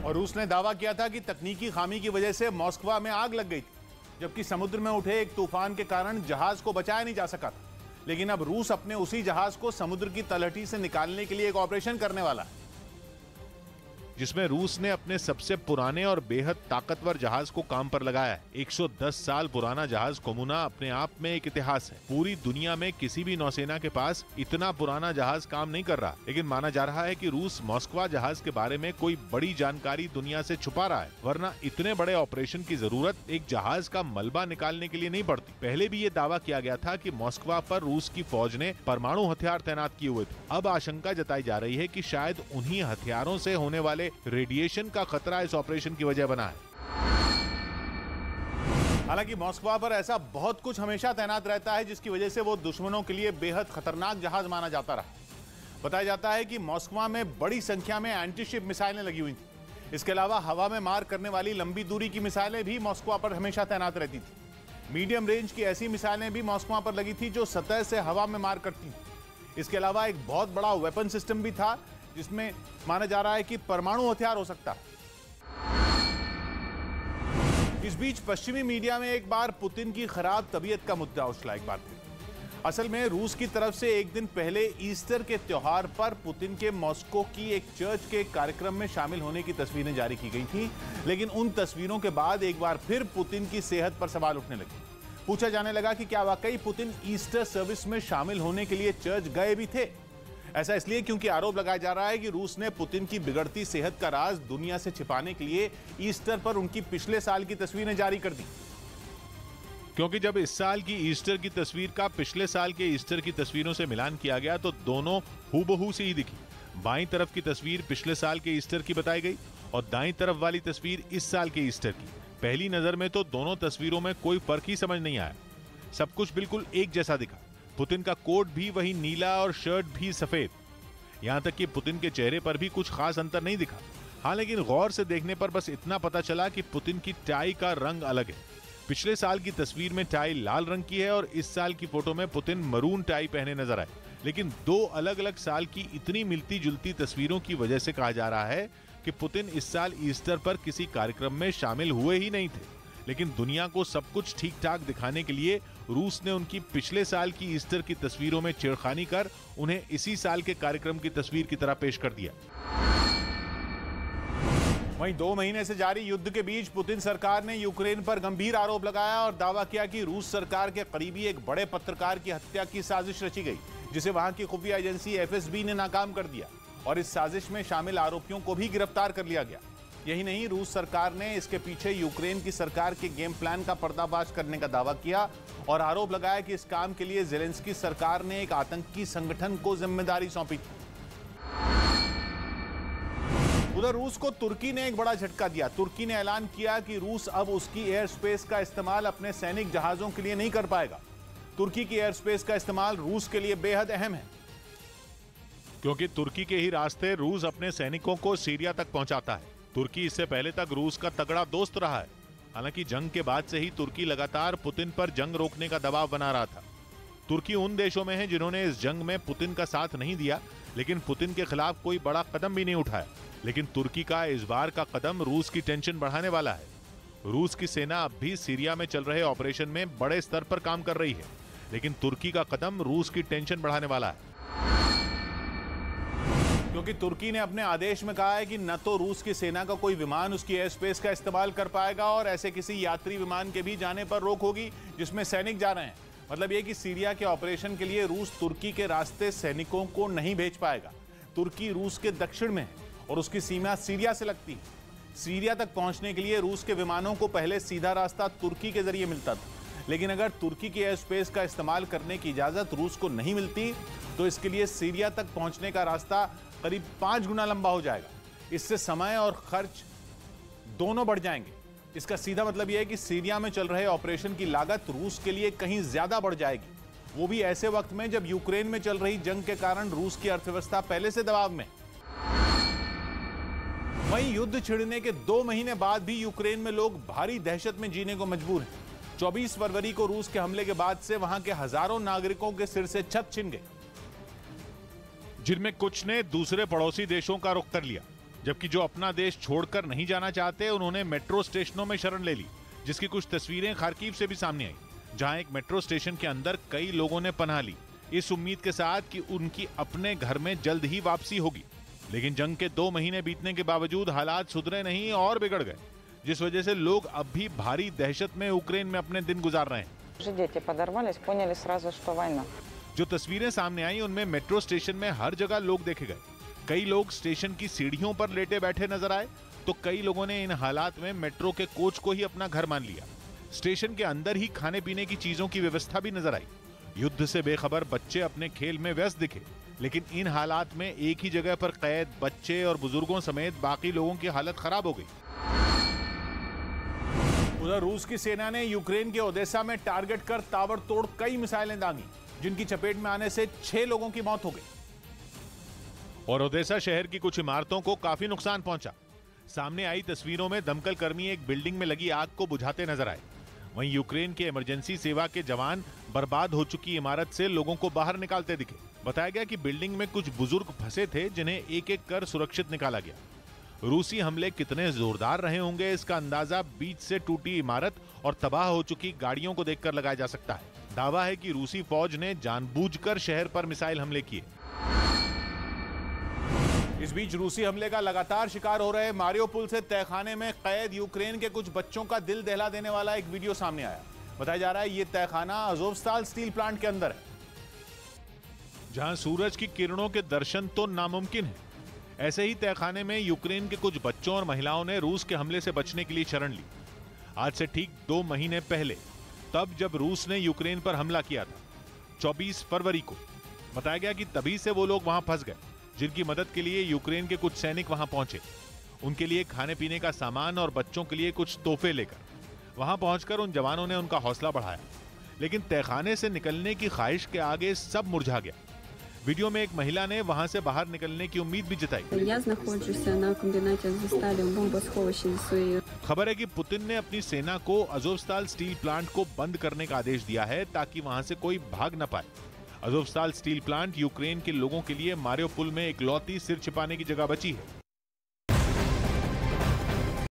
और रूस ने दावा किया था कि तकनीकी खामी की वजह से मॉस्कवा में आग लग गई थी, जबकि समुद्र में उठे एक तूफान के कारण जहाज को बचाया नहीं जा सका था। लेकिन अब रूस अपने उसी जहाज को समुद्र की तलहटी से निकालने के लिए एक ऑपरेशन करने वाला है, जिसमें रूस ने अपने सबसे पुराने और बेहद ताकतवर जहाज को काम पर लगाया है। 110 साल पुराना जहाज कोमुना अपने आप में एक इतिहास है। पूरी दुनिया में किसी भी नौसेना के पास इतना पुराना जहाज काम नहीं कर रहा, लेकिन माना जा रहा है कि रूस मॉस्कवा जहाज के बारे में कोई बड़ी जानकारी दुनिया से छुपा रहा है, वरना इतने बड़े ऑपरेशन की जरूरत एक जहाज का मलबा निकालने के लिए नहीं पड़ती। पहले भी ये दावा किया गया था कि मॉस्कवा पर रूस की फौज ने परमाणु हथियार तैनात किए हुए थे। अब आशंका जताई जा रही है कि शायद उन्हीं हथियारों से होने वाले रेडिएशन का खतरा इस ऑपरेशन की वजह बना है। हालांकि मॉस्कवा पर ऐसा बहुत कुछ हमेशा तैनात रहता है, जिसकी वजह से वो दुश्मनों के लिए बेहद खतरनाक जहाज माना जाता रहा। बताया जाता है कि मॉस्कवा में बड़ी संख्या में एंटीशिप मिसाइलें लगी हुई थी। इसके अलावा हवा में मार करने वाली लंबी दूरी की मिसाइलें भी मॉस्कवा पर हमेशा तैनात रहती थी। मीडियम रेंज की ऐसी मिसाइलें भी मॉस्कवा पर लगी थी जो सतह से हवा में मार करती थी। इसके अलावा एक बहुत बड़ा वेपन सिस्टम भी था, जिसमें माना जा रहा है कि परमाणु हथियार हो सकता है। इस बीच पश्चिमी मीडिया में एक बार पुतिन की खराब तबीयत का मुद्दा उछला एक बार फिर। असल में रूस की तरफ से एक दिन पहले ईस्टर के त्योहार पर पुतिन के मॉस्को की एक चर्च के कार्यक्रम में शामिल होने की तस्वीरें जारी की गई थी, लेकिन उन तस्वीरों के बाद एक बार फिर पुतिन की सेहत पर सवाल उठने लगे। पूछा जाने लगा कि क्या वाकई पुतिन ईस्टर सर्विस में शामिल होने के लिए चर्च गए भी थे। ऐसा इसलिए क्योंकि आरोप लगाया जा रहा है कि रूस ने पुतिन की बिगड़ती सेहत का राज दुनिया से छिपाने के लिए ईस्टर पर उनकी पिछले साल की तस्वीरें जारी कर दी। क्योंकि जब इस साल की ईस्टर की तस्वीर का पिछले साल के ईस्टर की तस्वीरों से मिलान किया गया तो दोनों हूबहू से ही दिखी। बाईं तरफ की तस्वीर पिछले साल के ईस्टर की बताई गई और दाईं तरफ वाली तस्वीर इस साल के ईस्टर की। पहली नजर में तो दोनों तस्वीरों में कोई फर्क ही समझ नहीं आया, सब कुछ बिल्कुल एक जैसा दिखा। पुतिन का कोट भी वही नीला और शर्ट भी सफेद, यहां तक कि पुतिन के चेहरे पर भी कुछ खास अंतर नहीं दिखा। हाँ, लेकिन गौर से देखने पर बस इतना पता चला कि पुतिन की टाई का रंग अलग है। पिछले साल की तस्वीर में टाई लाल रंग की है और इस साल की फोटो में पुतिन मरून टाई पहने नजर आए। लेकिन दो अलग अलग साल की इतनी मिलती जुलती तस्वीरों की वजह से कहा जा रहा है कि पुतिन इस साल ईस्टर पर किसी कार्यक्रम में शामिल हुए ही नहीं थे। लेकिन दुनिया को सब कुछ ठीक ठाक दिखाने के लिए रूस ने उनकी पिछले साल की ईस्टर की तस्वीरों में छेड़खानी कर उन्हें इसी साल के कार्यक्रम की तस्वीर की तरह पेश कर दिया। वहीं 2 महीने से जारी युद्ध के बीच पुतिन सरकार ने यूक्रेन पर गंभीर आरोप लगाया और दावा किया कि रूस सरकार के करीबी एक बड़े पत्रकार की हत्या की साजिश रची गई, जिसे वहां की खुफिया एजेंसी एफएसबी ने नाकाम कर दिया और इस साजिश में शामिल आरोपियों को भी गिरफ्तार कर लिया गया। यही नहीं, रूस सरकार ने इसके पीछे यूक्रेन की सरकार के गेम प्लान का पर्दाफाश करने का दावा किया और आरोप लगाया कि इस काम के लिए ज़ेलेंस्की सरकार ने एक आतंकी संगठन को जिम्मेदारी सौंपी थी। उधर रूस को तुर्की ने एक बड़ा झटका दिया। तुर्की ने ऐलान किया कि रूस अब उसकी एयर स्पेस का इस्तेमाल अपने सैनिक जहाजों के लिए नहीं कर पाएगा। तुर्की की एयर स्पेस का इस्तेमाल रूस के लिए बेहद अहम है, क्योंकि तुर्की के ही रास्ते रूस अपने सैनिकों को सीरिया तक पहुंचाता है। तुर्की इससे पहले तक रूस का तगड़ा दोस्त रहा है। हालांकि जंग के बाद से ही तुर्की लगातार पुतिन पर जंग रोकने का दबाव बना रहा था। तुर्की उन देशों में है जिन्होंने इस जंग में पुतिन का साथ नहीं दिया, लेकिन पुतिन के खिलाफ कोई बड़ा कदम भी नहीं उठाया। लेकिन तुर्की का इस बार का कदम रूस की टेंशन बढ़ाने वाला है। रूस की सेना अब भी सीरिया में चल रहे ऑपरेशन में बड़े स्तर पर काम कर रही है, लेकिन तुर्की का कदम रूस की टेंशन बढ़ाने वाला है, क्योंकि तुर्की ने अपने आदेश में कहा है कि न तो रूस की सेना का कोई विमान उसकी एयर स्पेस का इस्तेमाल कर पाएगा और ऐसे किसी यात्री विमान के भी जाने पर रोक होगी जिसमें सैनिक जा रहे हैं। मतलब ये कि सीरिया के ऑपरेशन के लिए रूस तुर्की के रास्ते सैनिकों को नहीं भेज पाएगा। तुर्की रूस के दक्षिण में है और उसकी सीमा सीरिया से लगती है। सीरिया तक पहुंचने के लिए रूस के विमानों को पहले सीधा रास्ता तुर्की के जरिए मिलता था, लेकिन अगर तुर्की की एयर स्पेस का इस्तेमाल करने की इजाजत रूस को नहीं मिलती तो इसके लिए सीरिया तक पहुंचने का रास्ता करीब 5 गुना लंबा हो जाएगा। इससे समय और खर्च दोनों बढ़ जाएंगे। इसका सीधा मतलब यह है कि सीरिया में चल रहे ऑपरेशन की लागत रूस के लिए कहीं ज्यादा बढ़ जाएगी, वो भी ऐसे वक्त में जब यूक्रेन में चल रही जंग के कारण रूस की अर्थव्यवस्था पहले से दबाव में। वहीं युद्ध छिड़ने के 2 महीने बाद भी यूक्रेन में लोग भारी दहशत में जीने को मजबूर हैं। 24 फरवरी को रूस के हमले के बाद से वहां के हजारों नागरिकों के सिर से छत छिन गई, जिनमें कुछ ने दूसरे पड़ोसी देशों का रुख कर लिया, जबकि जो अपना देश छोड़कर नहीं जाना चाहते उन्होंने मेट्रो स्टेशनों में शरण ले ली, जिसकी कुछ तस्वीरें खार्किव से भी सामने आई, जहां एक मेट्रो स्टेशन के अंदर कई लोगों ने पनाह ली, इस उम्मीद के साथ कि उनकी अपने घर में जल्द ही वापसी होगी। लेकिन जंग के 2 महीने बीतने के बावजूद हालात सुधरे नहीं और बिगड़ गए, जिस वजह से लोग अब भी भारी दहशत में यूक्रेन में अपने दिन गुजार रहे हैं। जो तस्वीरें सामने आई उनमें मेट्रो स्टेशन में हर जगह लोग देखे गए। कई लोग स्टेशन की सीढ़ियों पर लेटे बैठे नजर आए, तो कई लोगों ने इन हालात में मेट्रो के कोच को ही अपना घर मान लिया। स्टेशन के अंदर ही खाने पीने की चीजों की व्यवस्था भी नजर आई। युद्ध से बेखबर बच्चे अपने खेल में व्यस्त दिखे, लेकिन इन हालात में एक ही जगह पर कैद बच्चे और बुजुर्गों समेत बाकी लोगों की हालत खराब हो गई। उधर रूस की सेना ने यूक्रेन के ओडेसा में टारगेट कर ताबड़तोड़ कई मिसाइलें दागी, जिनकी चपेट में आने से 6 लोगों की मौत हो गई और ओडेसा शहर की कुछ इमारतों को काफी नुकसान पहुंचा। सामने आई तस्वीरों में दमकल कर्मी एक बिल्डिंग में लगी आग को बुझाते नजर आए। वहीं यूक्रेन के इमरजेंसी सेवा के जवान बर्बाद हो चुकी इमारत से लोगों को बाहर निकालते दिखे। बताया गया कि बिल्डिंग में कुछ बुजुर्ग फंसे थे, जिन्हें एक एक कर सुरक्षित निकाला गया। रूसी हमले कितने जोरदार रहे होंगे, इसका अंदाजा बीच से टूटी इमारत और तबाह हो चुकी गाड़ियों को देखकर लगाया जा सकता है। दावा है कि रूसी फौज ने जानबूझकर शहर पर मिसाइल हमले किए। इस बीच रूसी हमले का लगातार शिकार हो रहे मारियोपोल से तहखाने में कैद यूक्रेन के कुछ बच्चों का दिल दहला देने वाला एक वीडियो सामने आया। बताया जा रहा है ये तहखाना अज़ोवस्ताल स्टील प्लांट के अंदर है, जहां सूरज की किरणों के दर्शन तो नामुमकिन है। ऐसे ही तहखाने में यूक्रेन के कुछ बच्चों और महिलाओं ने रूस के हमले से बचने के लिए शरण ली। आज से ठीक 2 महीने पहले, तब जब रूस ने यूक्रेन पर हमला किया था 24 फरवरी को, बताया गया कि तभी से वो लोग वहां फंस गए, जिनकी मदद के लिए यूक्रेन के कुछ सैनिक वहां पहुंचे। उनके लिए खाने पीने का सामान और बच्चों के लिए कुछ तोहफे लेकर वहां पहुंचकर उन जवानों ने उनका हौसला बढ़ाया। लेकिन तहखाने से निकलने की ख्वाहिश के आगे सब मुरझा गया। वीडियो में एक महिला ने वहां से बाहर निकलने की उम्मीद भी जताई। खबर है कि पुतिन ने अपनी सेना को अज़ोवस्ताल स्टील प्लांट को बंद करने का आदेश दिया है, ताकि वहां से कोई भाग न पाए। अज़ोवस्ताल स्टील प्लांट यूक्रेन के लोगों के लिए मारियोपोल में इकलौती सिर छिपाने की जगह बची है।